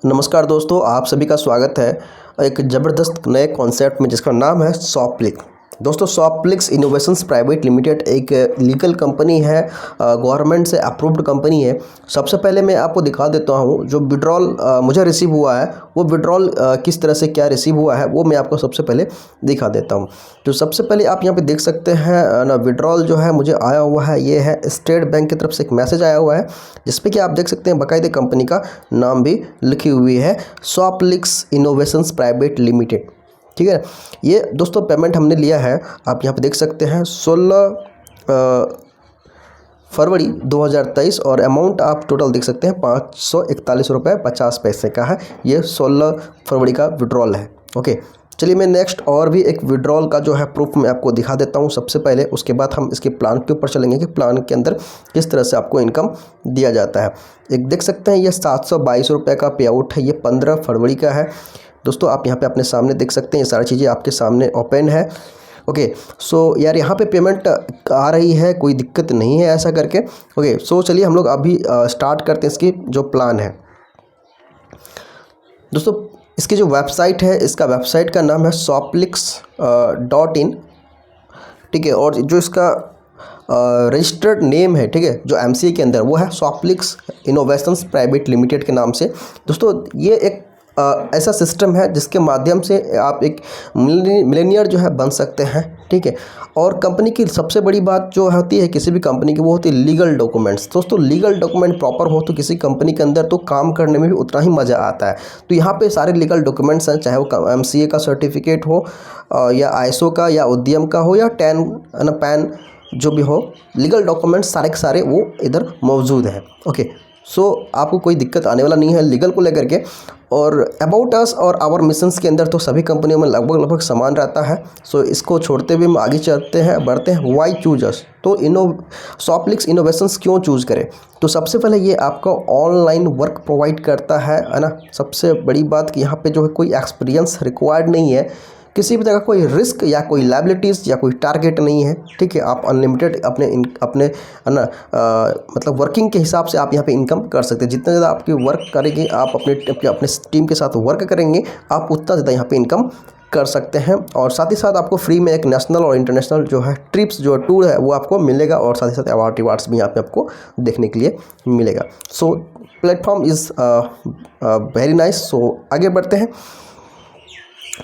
नमस्कार दोस्तों, आप सभी का स्वागत है एक ज़बरदस्त नए कॉन्सेप्ट में जिसका नाम है सॉफ्टक्लिक। दोस्तों, सॉफ्टक्लिक्स इनोवेशंस प्राइवेट लिमिटेड एक लीगल कंपनी है, गवर्नमेंट से अप्रूव्ड कंपनी है। सबसे पहले मैं आपको दिखा देता हूँ जो विड्रॉल मुझे रिसीव हुआ है, वो विड्रॉल किस तरह से क्या रिसीव हुआ है वो मैं आपको सबसे पहले दिखा देता हूँ। तो सबसे पहले आप यहाँ पे देख सकते हैं ना, विड्रॉल जो है मुझे आया हुआ है, ये है स्टेट बैंक की तरफ से एक मैसेज आया हुआ है जिसपे कि आप देख सकते हैं बाकायदे कंपनी का नाम भी लिखी हुई है, सॉफ्टक्लिक्स इनोवेशंस प्राइवेट लिमिटेड। ठीक है, ये दोस्तों पेमेंट हमने लिया है, आप यहाँ पे देख सकते हैं 16 फरवरी 2023 और अमाउंट आप टोटल देख सकते हैं 541 रुपये 50 पैसे का है। ये 16 फरवरी का विड्रॉल है। ओके, चलिए मैं नेक्स्ट और भी एक विड्रॉल का जो है प्रूफ मैं आपको दिखा देता हूँ सबसे पहले, उसके बाद हम इसके प्लान के ऊपर चलेंगे कि प्लान के अंदर किस तरह से आपको इनकम दिया जाता है। एक देख सकते हैं ये 722 रुपये का पे आउट है, ये 15 फरवरी का है। दोस्तों आप यहाँ पे अपने सामने देख सकते हैं, ये सारी चीज़ें आपके सामने ओपन है। ओके, सो यार यहाँ पे पेमेंट आ रही है, कोई दिक्कत नहीं है ऐसा करके। ओके, सो चलिए हम लोग अभी स्टार्ट करते हैं इसकी जो प्लान है। दोस्तों इसकी जो वेबसाइट है, इसका वेबसाइट का नाम है softlix.in। ठीक है, और जो इसका रजिस्टर्ड नेम है, ठीक है, जो एमसीए के अंदर वो है सॉफ्टक्लिक्स इनोवेशंस प्राइवेट लिमिटेड के नाम से। दोस्तों ये एक ऐसा सिस्टम है जिसके माध्यम से आप एक मिलेनियर जो है बन सकते हैं। ठीक है, और कंपनी की सबसे बड़ी बात जो होती है किसी भी कंपनी की, वो होती है लीगल डॉक्यूमेंट्स। दोस्तों लीगल डॉक्यूमेंट प्रॉपर हो तो किसी कंपनी के अंदर तो काम करने में भी उतना ही मज़ा आता है। तो यहाँ पे सारे लीगल डॉक्यूमेंट्स हैं, चाहे वो एमसीए का सर्टिफिकेट हो या आईएसओ का या उद्यम का हो या पैन जो भी हो, लीगल डॉक्यूमेंट्स सारे के सारे वो इधर मौजूद हैं। ओके, सो आपको कोई दिक्कत आने वाला नहीं है लीगल को लेकर के। और अबाउट अस और आवर मिशंस के अंदर तो सभी कंपनियों में लगभग समान रहता है। सो इसको छोड़ते हुए हम आगे चलते हैं, बढ़ते हैं। वाई चूज अस, तो सॉफ्टक्लिक्स इनोवेशंस क्यों चूज़ करें? तो सबसे पहले ये आपको ऑनलाइन वर्क प्रोवाइड करता है ना। सबसे बड़ी बात कि यहाँ पे जो है कोई एक्सपीरियंस रिक्वायर्ड नहीं है, किसी भी तरह का कोई रिस्क या कोई लायबिलिटीज़ या कोई टारगेट नहीं है। ठीक है, आप अनलिमिटेड अपने ना मतलब वर्किंग के हिसाब से आप यहाँ पे इनकम कर सकते हैं। जितना ज़्यादा आपकी वर्क करेंगे, आप अपने टीम के साथ वर्क करेंगे, आप उतना ज़्यादा यहाँ पे इनकम कर सकते हैं। और साथ ही साथ आपको फ्री में एक नेशनल और इंटरनेशनल जो है ट्रिप्स जो टूर है वो आपको मिलेगा, और साथ ही साथ रिवार्ड्स भी यहाँ पे आपको देखने के लिए मिलेगा। So platform is very nice. So आगे बढ़ते हैं।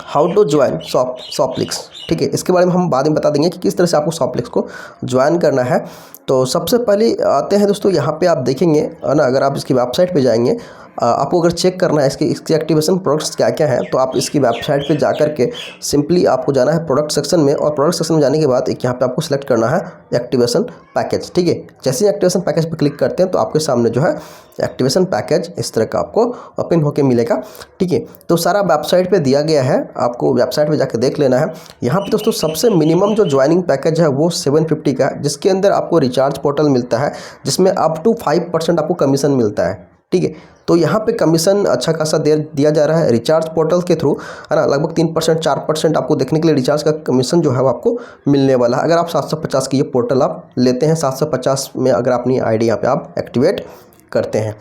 How to join Softclix. ठीक है, इसके बारे में हम बाद में बता देंगे कि किस तरह से आपको सॉफ्टक्लिक्स को ज्वाइन करना है। तो सबसे पहले आते हैं दोस्तों, यहाँ पे आप देखेंगे ना, अगर आप इसकी वेबसाइट पे जाएंगे, आपको अगर चेक करना है इसकी एक्टिवेशन प्रोडक्ट्स क्या क्या हैं, तो आप इसकी वेबसाइट पे जा कर के सिंपली आपको जाना है प्रोडक्ट सेक्शन में, और प्रोडक्ट सेक्शन में जाने के बाद एक यहाँ पे आपको सेलेक्ट करना है एक्टिवेशन पैकेज। ठीक है, जैसे ही एक्टिवेशन पैकेज पर क्लिक करते हैं तो आपके सामने जो है एक्टिवेशन पैकेज इस तरह का आपको ओपन होके मिलेगा। ठीक है, तो सारा वेबसाइट पे दिया गया है, आपको वेबसाइट पे जाके देख लेना है। यहाँ पे दोस्तों सबसे मिनिमम जो ज्वाइनिंग पैकेज है वो 750 का है, जिसके अंदर आपको रिचार्ज पोर्टल मिलता है, जिसमें अप टू 5% आपको कमीशन मिलता है। ठीक है, तो यहाँ पे कमीशन अच्छा खासा दिया जा रहा है रिचार्ज पोर्टल के थ्रू, है ना। लगभग 3% 4% आपको देखने के लिए रिचार्ज का कमीशन जो है वो आपको मिलने वाला है, अगर आप 750 की ये पोर्टल आप लेते हैं। 750 में अगर अपनी आईडी यहाँ पे आप एक्टिवेट करते हैं।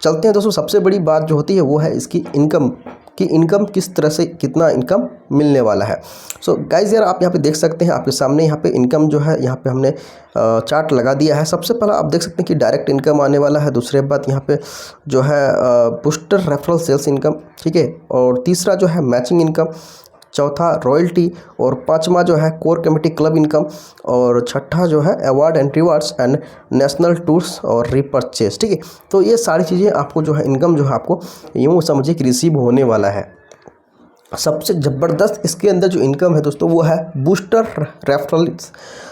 चलते हैं दोस्तों, सबसे बड़ी बात जो होती है वो है इसकी इनकम, कि इनकम किस तरह से कितना इनकम मिलने वाला है। सो गाइज यार आप यहाँ पे देख सकते हैं, आपके सामने यहाँ पे इनकम जो है यहाँ पे हमने चार्ट लगा दिया है। सबसे पहला आप देख सकते हैं कि डायरेक्ट इनकम आने वाला है, दूसरे बात यहाँ पे जो है बूस्टर रेफरल सेल्स इनकम। ठीक है, और तीसरा जो है मैचिंग इनकम, चौथा रॉयल्टी, और पांचवा जो है कोर कमेटी क्लब इनकम, और छठा जो है award and rewards and national tours और रिपर्चेस। ठीक है, तो ये सारी चीज़ें आपको जो है इनकम जो है आपको यूँ समझिए कि रिसीव होने वाला है। सबसे ज़बरदस्त इसके अंदर जो इनकम है दोस्तों वो है बूस्टर रेफरल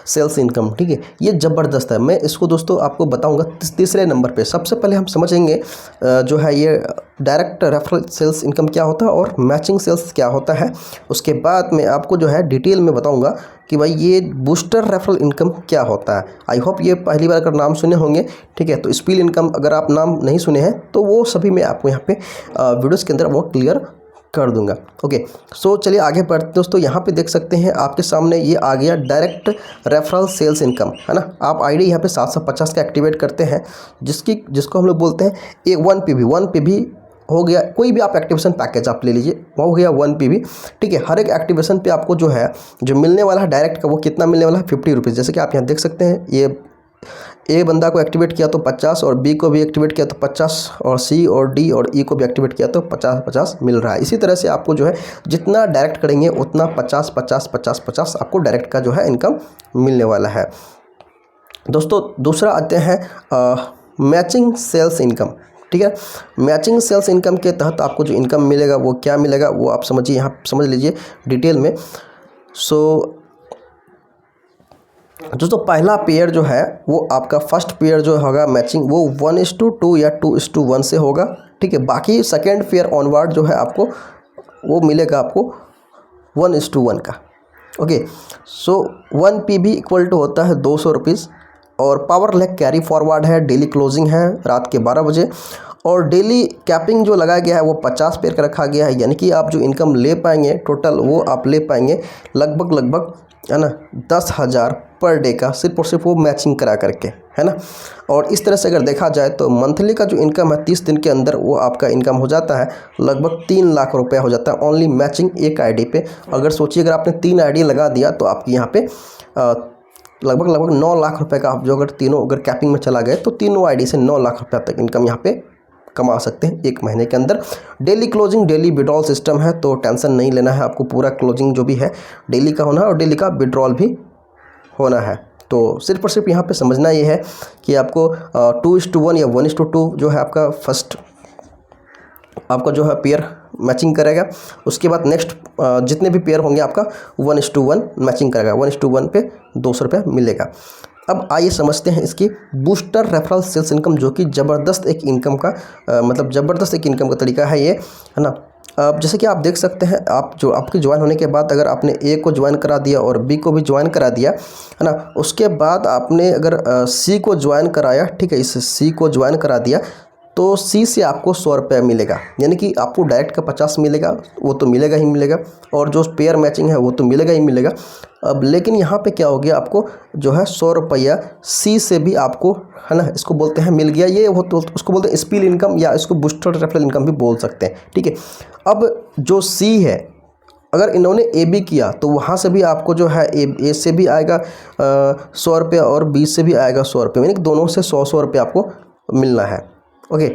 सेल्स इनकम। ठीक है, ये ज़बरदस्त है, मैं इसको दोस्तों आपको बताऊंगा तीसरे नंबर पे। सबसे पहले हम समझेंगे जो है ये डायरेक्ट रेफरल सेल्स इनकम क्या होता है और मैचिंग सेल्स क्या होता है। उसके बाद मैं आपको जो है डिटेल में बताऊंगा कि भाई ये बूस्टर रेफरल इनकम क्या होता है। आई होप ये पहली बार अगर नाम सुने होंगे। ठीक है, तो स्पील इनकम अगर आप नाम नहीं सुने हैं तो वो सभी मैं आपको यहाँ पे वीडियोज़ के अंदर वो क्लियर कर दूंगा। ओके, सो चलिए आगे बढ़ते दोस्तों। यहाँ पे देख सकते हैं आपके सामने ये आ गया डायरेक्ट रेफरल सेल्स इनकम, है ना। आप आईडी यहाँ पे 750 का एक्टिवेट करते हैं, जिसको हम लोग बोलते हैं A1 PB हो गया, कोई भी आप एक्टिवेशन पैकेज आप ले लीजिए, वो हो गया 1 PB, ठीक है। हर एक एक्टिवेशन पे आपको जो है जो मिलने वाला है डायरेक्ट का वो कितना मिलने वाला है 50 रुपीज़। जैसे कि आप यहाँ देख सकते हैं, ये ए बंदा को एक्टिवेट किया तो 50 और बी को भी एक्टिवेट किया तो 50 और सी और डी और ई को भी एक्टिवेट किया तो 50-50 मिल रहा है। इसी तरह से आपको जो है जितना डायरेक्ट करेंगे उतना 50-50-50-50 आपको डायरेक्ट का जो है इनकम मिलने वाला है। दोस्तों दूसरा आते हैं मैचिंग सेल्स इनकम, ठीक है। मैचिंग सेल्स इनकम के तहत आपको जो इनकम मिलेगा वो क्या मिलेगा वो आप समझिए, यहाँ समझ लीजिए डिटेल में। सो दोस्तों पहला पेयर जो है वो आपका फर्स्ट पेयर जो होगा मैचिंग वो 1:2 या 2:1 से होगा, ठीक है। बाकी सेकेंड पेयर ऑनवर्ड जो है आपको वो मिलेगा आपको 1:1 का, okay. So 1 PB equal to होता है 200 रुपीज़ और पावर लेग कैरी फॉरवर्ड है, डेली क्लोजिंग है रात के 12 बजे और डेली कैपिंग जो लगाया गया है वो 50 पेयर का रखा गया है। यानी कि आप जो इनकम ले पाएंगे टोटल वो आप ले पाएंगे लगभग है ना 10,000 पर डे का, सिर्फ और सिर्फ वो मैचिंग करा करके, है ना। और इस तरह से अगर देखा जाए तो मंथली का जो इनकम है 30 दिन के अंदर वो आपका इनकम हो जाता है लगभग 3 लाख रुपया हो जाता है ओनली मैचिंग एक आईडी पे। अगर सोचिए अगर आपने 3 आईडी लगा दिया तो आपकी यहाँ पे लगभग 9 लाख रुपए का आप जो अगर तीनों अगर कैपिंग में चला गए तो तीनों आईडी से 9 लाख रुपये तक इनकम यहाँ पे कमा सकते हैं एक महीने के अंदर। Daily closing daily withdrawal system है तो टेंशन नहीं लेना है आपको, पूरा क्लोजिंग जो भी है डेली का होना है और डेली का विड्रॉल भी होना है। तो सिर्फ और सिर्फ यहाँ पे समझना ये है कि आपको 2:1 या 1:2 जो है आपका फर्स्ट आपका जो है पेयर मैचिंग करेगा। उसके बाद नेक्स्ट जितने भी पेयर होंगे आपका 1:1 मैचिंग करेगा, 1:1 पे 200 रुपये मिलेगा। अब आइए समझते हैं इसकी बूस्टर रेफरल सेल्स इनकम, जो कि ज़बरदस्त एक इनकम का मतलब ज़बरदस्त एक इनकम का तरीका है ये, है ना। अब जैसे कि आप देख सकते हैं, आप जो आपके ज्वाइन होने के बाद अगर आपने ए को ज्वाइन करा दिया और बी को भी ज्वाइन करा दिया, है ना, उसके बाद आपने अगर सी को ज्वाइन कराया, ठीक है, इस सी को ज्वाइन करा दिया तो सी से आपको 100 रुपये मिलेगा। यानी कि आपको डायरेक्ट का 50 मिलेगा, वो तो मिलेगा ही मिलेगा, और जो पेयर मैचिंग है वो तो मिलेगा ही मिलेगा। अब लेकिन यहाँ पे क्या हो गया, आपको जो है 100 रुपया सी से भी आपको, है ना, इसको बोलते हैं मिल गया। ये वो तो उसको बोलते हैं स्पिल इनकम या इसको बूस्टर रेफरल इनकम भी बोल सकते हैं, ठीक है। अब जो सी है, अगर इन्होंने ए बी किया तो वहाँ से भी आपको जो है ए से भी आएगा 100 रुपये और बी से भी आएगा 100 रुपये, यानी कि दोनों से 100 रुपये आपको मिलना है, ओके।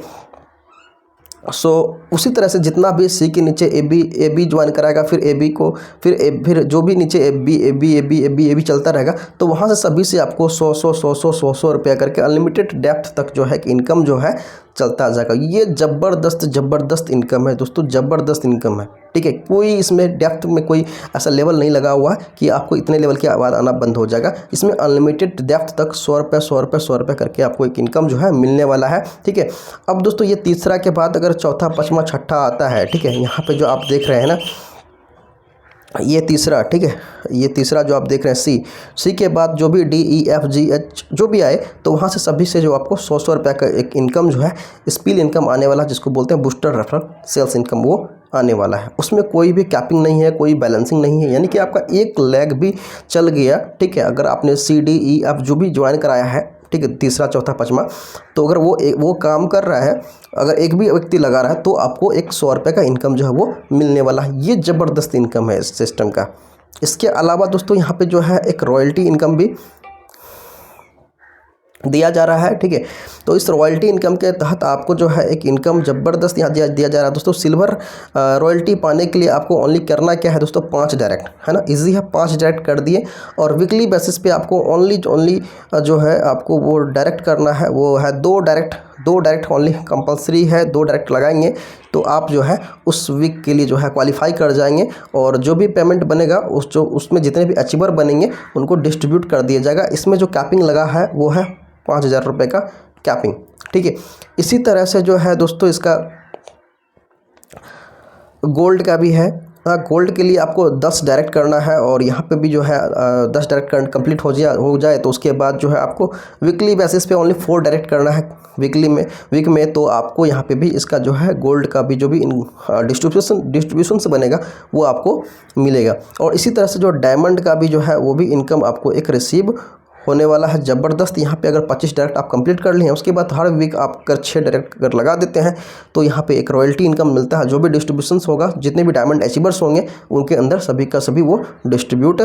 सो उसी तरह से जितना भी सी के नीचे ए बी ज्वाइन कराएगा, फिर ए बी को फिर जो भी नीचे ए बी चलता रहेगा, तो वहाँ से सभी से आपको 100 रुपया करके अनलिमिटेड डेप्थ तक जो है कि इनकम जो है चलता जाएगा। ये ज़बरदस्त इनकम है दोस्तों, ज़बरदस्त इनकम है, ठीक है। कोई इसमें डेप्थ में कोई ऐसा लेवल नहीं लगा हुआ है कि आपको इतने लेवल के बाद आना बंद हो जाएगा। इसमें अनलिमिटेड डेप्थ तक 100 रुपये करके आपको एक इनकम जो है मिलने वाला है, ठीक है। अब दोस्तों ये तीसरा के बाद अगर चौथा पाँचवा छठा आता है, ठीक है, यहाँ पे जो आप देख रहे हैं ना, ये तीसरा, ठीक है, ये तीसरा जो आप देख रहे हैं सी के बाद जो भी D E F G H जो भी आए, तो वहाँ से सभी से जो आपको 100 रुपये का एक इनकम जो है स्पिल इनकम आने वाला है, जिसको बोलते हैं बूस्टर रेफरल सेल्स इनकम, वो आने वाला है। उसमें कोई भी कैपिंग नहीं है, कोई बैलेंसिंग नहीं है, यानी कि आपका एक लेग भी चल गया, ठीक है, अगर आपने सी डी ई एफ जो भी ज्वाइन कराया है, ठीक है, तीसरा चौथा पाँचवा, तो अगर वो काम कर रहा है, अगर एक भी व्यक्ति लगा रहा है तो आपको एक 100 रुपये का इनकम जो है वो मिलने वाला है। ये ज़बरदस्त इनकम है इस सिस्टम का। इसके अलावा दोस्तों यहाँ पे जो है एक रॉयल्टी इनकम भी दिया जा रहा है, ठीक है। तो इस रॉयल्टी इनकम के तहत आपको जो है एक इनकम ज़बरदस्त यहाँ दिया जा रहा है दोस्तों। सिल्वर रॉयल्टी पाने के लिए आपको ओनली करना क्या है दोस्तों, 5 डायरेक्ट, है ना, इजी है, 5 डायरेक्ट कर दिए और वीकली बेसिस पे आपको ओनली जो है आपको वो डायरेक्ट करना है, वो है 2 डायरेक्ट ओनली कंपलसरी है। 2 डायरेक्ट लगाएंगे तो आप जो है उस वीक के लिए जो है क्वालिफाई कर जाएंगे, और जो भी पेमेंट बनेगा उसमें जितने भी अचीवर बनेंगे उनको डिस्ट्रीब्यूट कर दिया जाएगा। इसमें जो कैपिंग लगा है वो है 5,000 रुपये का कैपिंग, ठीक है। इसी तरह से जो है दोस्तों इसका गोल्ड का भी है। गोल्ड के लिए आपको 10 डायरेक्ट करना है, और यहाँ पे भी जो है 10 डायरेक्ट कंप्लीट हो जाए तो उसके बाद जो है आपको वीकली बेसिस पे ओनली 4 डायरेक्ट करना है वीक में। तो आपको यहाँ पे भी इसका जो है गोल्ड का भी जो भी डिस्ट्रीब्यूशन से बनेगा वो आपको मिलेगा। और इसी तरह से जो डायमंड का भी जो है वो भी इनकम आपको एक रिसीव होने वाला है ज़बरदस्त। यहाँ पे अगर 25 डायरेक्ट आप कंप्लीट कर लिए, उसके बाद हर वीक आप अगर 6 डायरेक्ट अगर लगा देते हैं तो यहाँ पे एक रॉयल्टी इनकम मिलता है। जो भी डिस्ट्रीब्यूशंस होगा, जितने भी डायमंड अचीवर्स होंगे उनके अंदर सभी का सभी वो डिस्ट्रीब्यूट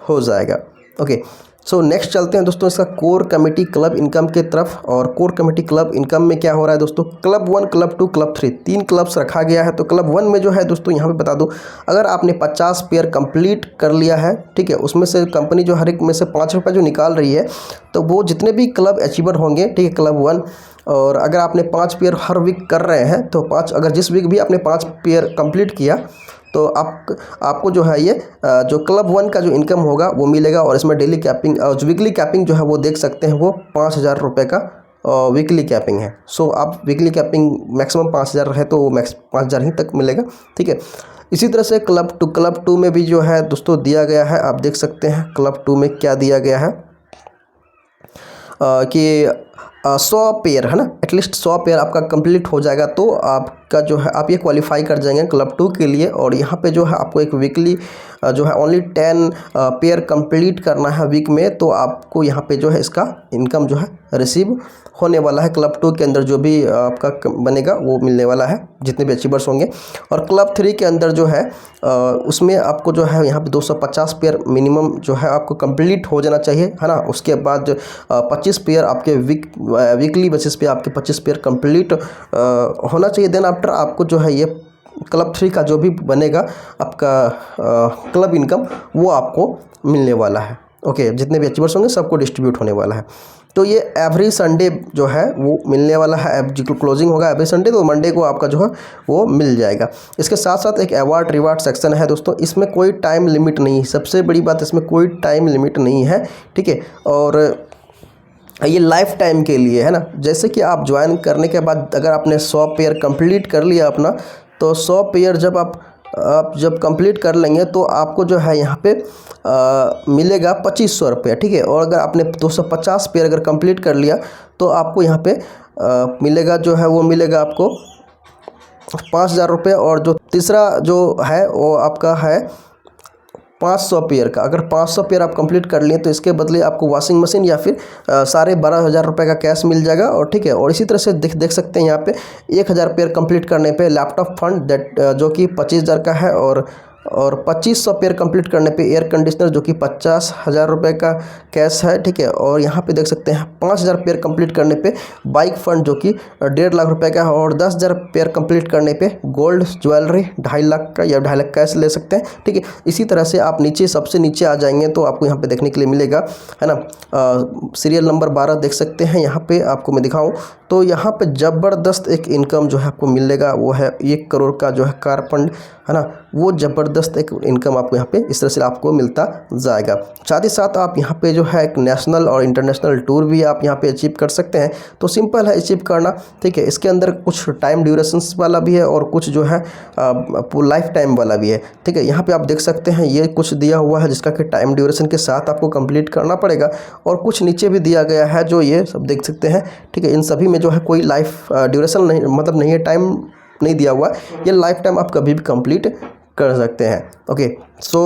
हो जाएगा। ओके, सो नेक्स्ट चलते हैं दोस्तों इसका कोर कमेटी क्लब इनकम के तरफ। और कोर कमेटी क्लब इनकम में क्या हो रहा है दोस्तों, क्लब 1, क्लब 2, क्लब 3 3 क्लब्स रखा गया है। तो क्लब 1 में जो है दोस्तों, यहाँ पे बता दूं, अगर आपने 50 पेयर कंप्लीट कर लिया है, ठीक है, उसमें से कंपनी जो हर एक में से 5 रुपये जो निकाल रही है, तो वो जितने भी क्लब अचीवर होंगे, ठीक है, क्लब 1, और अगर आपने 5 पेयर हर वीक कर रहे हैं तो 5, अगर जिस वीक भी आपने 5 पेयर कंप्लीट किया तो आपको जो है ये जो क्लब 1 का जो इनकम होगा वो मिलेगा। और इसमें डेली कैपिंग और वीकली कैपिंग जो है वो देख सकते हैं, वो 5000 रुपये का वीकली कैपिंग है। सो आप वीकली कैपिंग मैक्सिमम 5000 है तो मैक्स 5000 ही तक मिलेगा, ठीक है। इसी तरह से क्लब 2 में भी जो है दोस्तों दिया गया है, आप देख सकते हैं क्लब 2 में क्या दिया गया है कि 100 पेयर है ना, एटलीस्ट 100 पेयर आपका कंप्लीट हो जाएगा तो आपका जो है आप ये क्वालिफाई कर जाएंगे क्लब 2 के लिए। और यहाँ पे जो है आपको एक वीकली जो है ओनली 10 पेयर कंप्लीट करना है वीक में, तो आपको यहाँ पे जो है इसका इनकम जो है रिसीव होने वाला है। क्लब 2 के अंदर जो भी आपका बनेगा वो मिलने वाला है, जितने भी अचीवर्स होंगे। और क्लब 3 के अंदर जो है उसमें आपको जो है यहाँ पे 250 पेयर मिनिमम जो है आपको कंप्लीट हो जाना चाहिए, है ना। उसके बाद 25 पेयर आपके वीकली बेसिस पे आपके 25 पेयर कंप्लीट होना चाहिए। देन आफ्टर आपको जो है ये क्लब 3 का जो भी बनेगा आपका क्लब इनकम वो आपको मिलने वाला है। ओके, जितने भी अचीवर्स होंगे सबको डिस्ट्रीब्यूट होने वाला है। तो ये एवरी संडे जो है वो मिलने वाला है। क्लोजिंग होगा एवरी संडे, तो मंडे को आपका जो है वो मिल जाएगा। इसके साथ साथ एक अवार्ड रिवार्ड सेक्शन है दोस्तों, इसमें कोई टाइम लिमिट नहीं है। सबसे बड़ी बात, इसमें कोई टाइम लिमिट नहीं है, ठीक है। और ये लाइफ टाइम के लिए है ना। जैसे कि आप ज्वाइन करने के बाद अगर आपने 100 पेयर कंप्लीट कर लिया अपना, तो 100 पेयर जब आप जब कंप्लीट कर लेंगे तो आपको जो है यहाँ पे मिलेगा 2500 रुपये, ठीक है। और अगर आपने 250 पेयर अगर कंप्लीट कर लिया तो आपको यहाँ पे मिलेगा जो है वो मिलेगा आपको 5000 रुपये। और जो तीसरा जो है वो आपका है 500 पेयर का। अगर 500 पेयर आप कंप्लीट कर लिए तो इसके बदले आपको वॉशिंग मशीन या फिर 12,500 रुपये का कैश मिल जाएगा, और ठीक है। और इसी तरह से देख सकते हैं यहाँ पे 1000 पेयर कंप्लीट करने पे लैपटॉप फंड जो कि 25,000 का है, और 2500 पेयर कंप्लीट करने पे एयर कंडीशनर जो कि 50,000 रुपये का कैश है, ठीक है। और यहाँ पे देख सकते हैं 5000 पेयर कंप्लीट करने पे बाइक फंड जो कि 1.5 लाख रुपये का है, और 10,000 पेयर कंप्लीट करने पे गोल्ड ज्वेलरी 2.5 लाख का या 2.5 लाख कैश ले सकते हैं, ठीक है। इसी तरह से आप नीचे सबसे नीचे आ जाएंगे तो आपको यहाँ पे देखने के लिए मिलेगा, है ना, सीरियल नंबर 12 देख सकते हैं। यहाँ पे आपको मैं दिखाऊँ तो यहाँ पे ज़बरदस्त एक इनकम जो है आपको मिलेगा, वो है 1 करोड़ का जो है कार फंड, है ना। वो ज़बरदस्त एक इनकम आपको यहाँ पे इस तरह से आपको मिलता जाएगा। साथ ही साथ आप यहाँ पे जो है एक नेशनल और इंटरनेशनल टूर भी आप यहाँ पे अचीव कर सकते हैं। तो सिंपल है अचीव करना, ठीक है। इसके अंदर कुछ टाइम ड्यूरेशंस वाला भी है और कुछ जो है लाइफ टाइम वाला भी है, ठीक है। यहाँ पे आप देख सकते हैं ये कुछ दिया हुआ है जिसका कि टाइम ड्यूरेशन के साथ आपको कंप्लीट करना पड़ेगा, और कुछ नीचे भी दिया गया है जो ये सब देख सकते हैं, ठीक है। इन सभी में जो है कोई लाइफ ड्यूरेशन नहीं, मतलब नहीं है, टाइम नहीं दिया हुआ, ये लाइफ टाइम आप कभी भी कंप्लीट कर सकते हैं। ओके, सो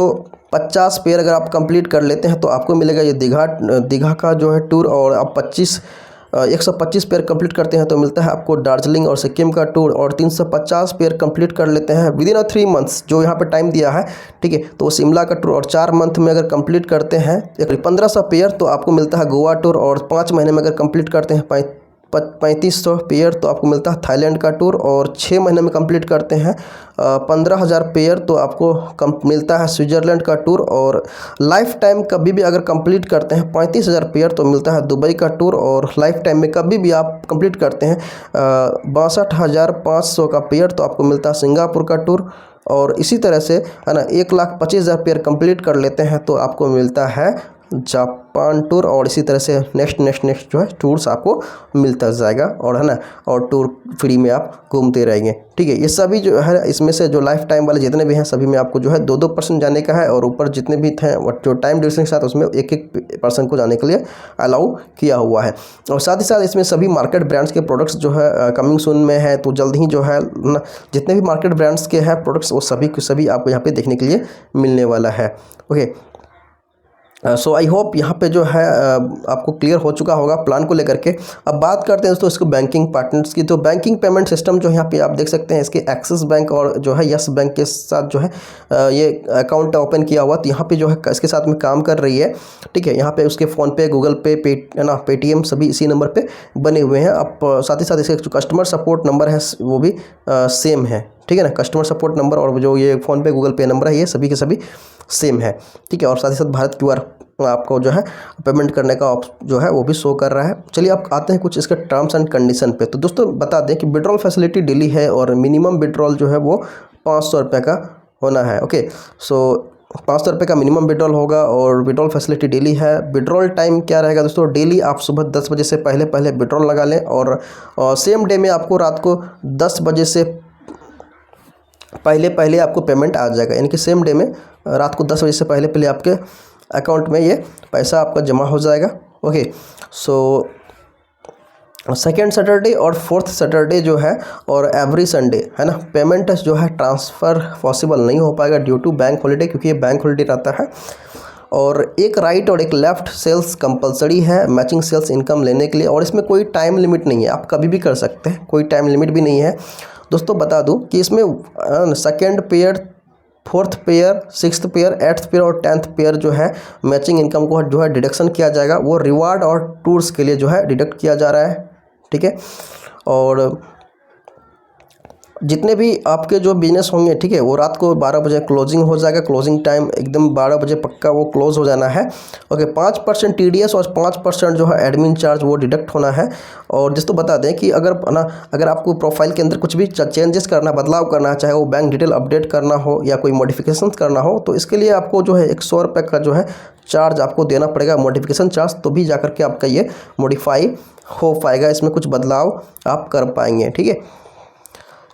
50 पेयर अगर आप कंप्लीट कर लेते हैं तो आपको मिलेगा ये दीघा का जो है टूर, और आप 125 पेयर कंप्लीट करते हैं तो मिलता है आपको दार्जिलिंग और सिक्किम का टूर, और 350 पेयर कंप्लीट कर लेते हैं विदिन 3 मंथ्स जो यहाँ पे टाइम दिया है, ठीक है, तो शिमला का टूर। और 4 मंथ में अगर कंप्लीट करते हैं 1500 पेयर तो आपको मिलता है गोवा टूर, और 5 महीने में अगर कंप्लीट करते हैं 3500 पेयर तो आपको मिलता है थाईलैंड का टूर, और 6 महीने में कंप्लीट करते हैं 15,000 पेयर तो आपको मिलता है स्विट्ज़रलैंड का टूर, और लाइफ टाइम कभी भी अगर कंप्लीट करते हैं 35,000 पेयर तो मिलता है दुबई का टूर, और लाइफ टाइम में कभी भी आप कंप्लीट करते हैं 62,500 का पेयर तो आपको मिलता है सिंगापुर का टूर। और इसी तरह से, है ना, 1,25,000 पेयर कंप्लीट कर लेते हैं तो आपको मिलता है जापान टूर, और इसी तरह से नेक्स्ट जो है टूर्स आपको मिलता जाएगा, और है ना, और टूर फ्री में आप घूमते रहेंगे, ठीक है। ये सभी जो है इसमें से जो लाइफ टाइम वाले जितने भी हैं सभी में आपको जो है 2% जाने का है, और ऊपर जितने भी थे जो टाइम ड्यूरेशन के साथ उसमें 1% को जाने के लिए अलाउ किया हुआ है। और साथ ही साथ इसमें सभी मार्केट ब्रांड्स के प्रोडक्ट्स जो है कमिंग सून में है, तो जल्द ही जो है ना जितने भी मार्केट ब्रांड्स के हैं प्रोडक्ट्स वो सभी के सभी आपको यहाँ पे देखने के लिए मिलने वाला है। ओके, सो आई होप यहाँ पे जो है आपको क्लियर हो चुका होगा प्लान को लेकर के। अब बात करते हैं दोस्तों इसको बैंकिंग पार्टनर्स की। तो बैंकिंग पेमेंट सिस्टम जो यहाँ पे आप देख सकते हैं, इसके एक्सिस बैंक और जो है यस बैंक के साथ जो है ये अकाउंट ओपन किया हुआ, तो यहाँ पे जो है इसके साथ में काम कर रही है। ठीक है, यहाँ पे उसके फ़ोनपे, गूगल पे, पेटीएम सभी इसी नंबर पर बने हुए हैं। आप साथ ही साथ इसके जो कस्टमर सपोर्ट नंबर है वो भी सेम है। ठीक है ना, कस्टमर सपोर्ट नंबर और जो ये फ़ोनपे, गूगल पे नंबर है ये सभी के सभी सेम है। ठीक है, और साथ ही साथ भारत QR आपको जो है पेमेंट करने का जो है वो भी शो कर रहा है। चलिए आप आते हैं कुछ इसके टर्म्स एंड कंडीशन पे। तो दोस्तों बता दें कि विड्रॉल फैसिलिटी डेली है और मिनिमम विड्रॉल जो है वो 500 रुपये का होना है। ओके, सो 500 रुपये का मिनिमम विड्रॉल होगा और विड्रॉल फैसिलिटी डेली है। विड्रॉल टाइम क्या रहेगा दोस्तों, डेली आप सुबह 10 बजे से पहले विड्रॉल लगा लें और सेम डे में आपको रात को 10 बजे से पहले आपको पेमेंट आ जाएगा। यानी कि सेम डे में रात को 10 बजे से पहले आपके अकाउंट में ये पैसा आपका जमा हो जाएगा। ओके, सो सेकेंड सैटरडे और फोर्थ सैटरडे जो है और एवरी संडे है ना, पेमेंट जो है ट्रांसफ़र पॉसिबल नहीं हो पाएगा ड्यू टू बैंक हॉलीडे, क्योंकि ये बैंक हॉलीडे रहता है। और एक राइट और एक लेफ़्ट सेल्स कंपलसरी है मैचिंग सेल्स इनकम लेने के लिए, और इसमें कोई टाइम लिमिट नहीं है, आप कभी भी कर सकते हैं, कोई टाइम लिमिट भी नहीं है। दोस्तों बता दूं कि इसमें second pair, fourth pair, sixth pair, 8th pair और 10th पेयर जो है मैचिंग इनकम को जो है डिडक्शन किया जाएगा, वो रिवार्ड और टूर्स के लिए जो है डिडक्ट किया जा रहा है। ठीक है, और जितने भी आपके जो बिजनेस होंगे, ठीक है, वो रात को 12 बजे क्लोजिंग हो जाएगा। क्लोजिंग टाइम एकदम 12 बजे पक्का वो क्लोज हो जाना है। ओके, 5% TDS और 5% जो है एडमिन चार्ज वो डिडक्ट होना है। और दोस्तों बता दें कि अगर आपको प्रोफाइल के अंदर कुछ भी चेंजेस करना, बदलाव करना, चाहे वो बैंक डिटेल अपडेट करना हो या कोई मॉडिफिकेशन करना हो, तो इसके लिए आपको जो है 100 रुपये का जो है चार्ज आपको देना पड़ेगा, मॉडिफिकेशन चार्ज, तो भी जाकर के आपका ये मॉडिफाई हो पाएगा, इसमें कुछ बदलाव आप कर पाएंगे। ठीक है,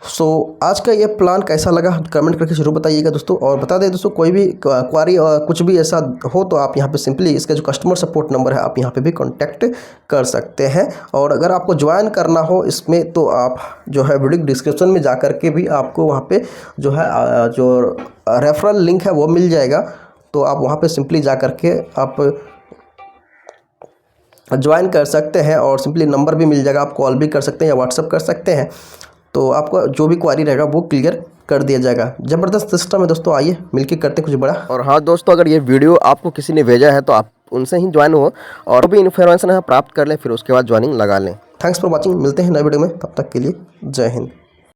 सो आज का ये प्लान कैसा लगा कमेंट करके जरूर बताइएगा दोस्तों। और बता दें दोस्तों, कोई भी क्वारी कुछ भी ऐसा हो तो आप यहाँ पे सिंपली इसका जो कस्टमर सपोर्ट नंबर है आप यहाँ पे भी कांटेक्ट कर सकते हैं। और अगर आपको ज्वाइन करना हो इसमें तो आप जो है वीडियो डिस्क्रिप्शन में जा कर के भी आपको वहाँ पे जो है जो रेफरल लिंक है वो मिल जाएगा, तो आप वहाँ पर सिंपली जा कर के आप ज्वाइन कर सकते हैं और सिंपली नंबर भी मिल जाएगा, आप कॉल भी कर सकते हैं या व्हाट्सअप कर सकते हैं, तो आपका जो भी क्वारी रहेगा वो क्लियर कर दिया जाएगा। ज़बरदस्त सिस्टम है दोस्तों, आइए मिलके करते हैं कुछ बड़ा। और हाँ दोस्तों, अगर ये वीडियो आपको किसी ने भेजा है तो आप उनसे ही ज्वाइन हो और भी इन्फॉर्मेशन है प्राप्त कर लें, फिर उसके बाद ज्वाइनिंग लगा लें। थैंक्स फॉर वॉचिंग, मिलते हैं नए वीडियो में, तब तक के लिए जय हिंद।